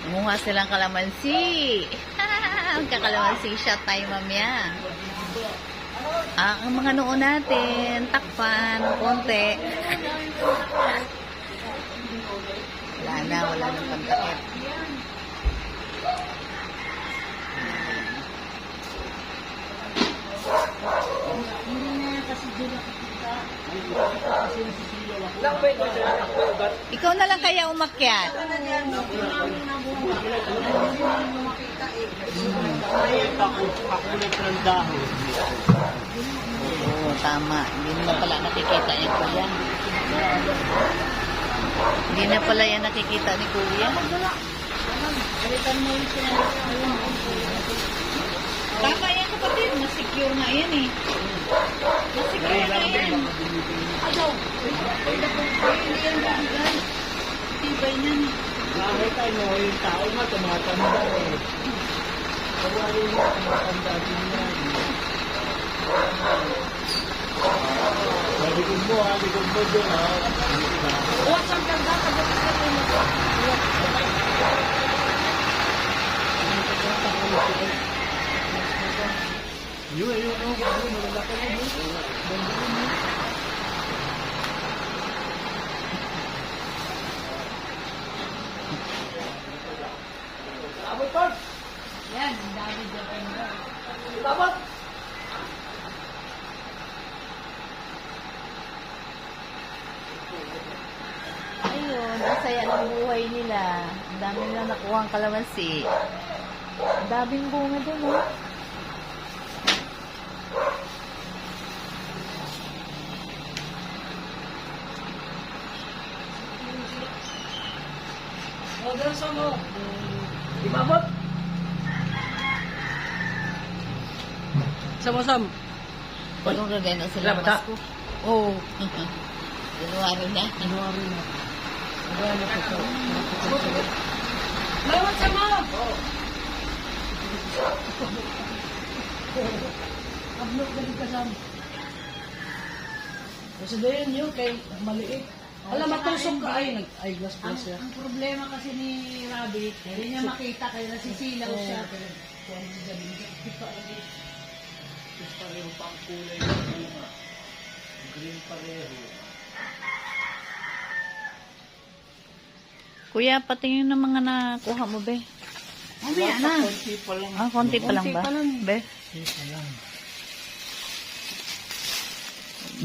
Kumuha silang kalamansi. Magkakalamansi shot tayo mamaya. Ang mga noo natin, takpan, konti. Wala nang pantakip. Ikaw na lang kaya umakyat. Oo, tama. Hindi naman pala nakikita ni Kuya. Hindi na pala yan nakikita ni Kuya. Tama yan kapatid. Mas-secure nga yan eh. Mas-secure nga yan. Ano? Hindi yan gagawin. Tibay na ni. Bakit ano, yung tao nga tumatanda eh. Kawali mo, tumatanda din yan. Likod mo ha, likod mo doon ha. What's ang ganda? Yun, malalaki na yun. Abot pa! Yan, ang dami dyan. Abot! Ayun, masaya ng buhay nila. Ang dami nila nakuha ang kalamansi. Ang daming bunga dun, oh. Order sa mo. Ibabot. Sam. Anong lagay na sila Lapta. masko? Oo. January na. January na. Lawat sa mo. Ablok na ka Sam. Kasi doon yun kay maliit. Alam, matusok ka ay nag-eyeglass pala siya. Ang problema kasi ni Rabbit, hindi niya makita kaya nasisilaw siya. Pareho pa ang kulay ng bunga. Green pareho. Kuya, patingin ng mga nakuha mo, be. Mamaya na. Konti pa lang. Ah, konti pa lang ba? Konti pa lang. Be? Konti pa lang.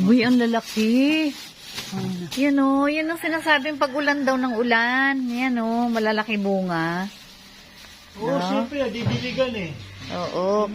Uy, ang lalaki. Yan o, yan ang sinasabing pag ulan daw ng ulan. Yan o, malalaki bunga. Oo, siyempre, didiligan eh. Oo,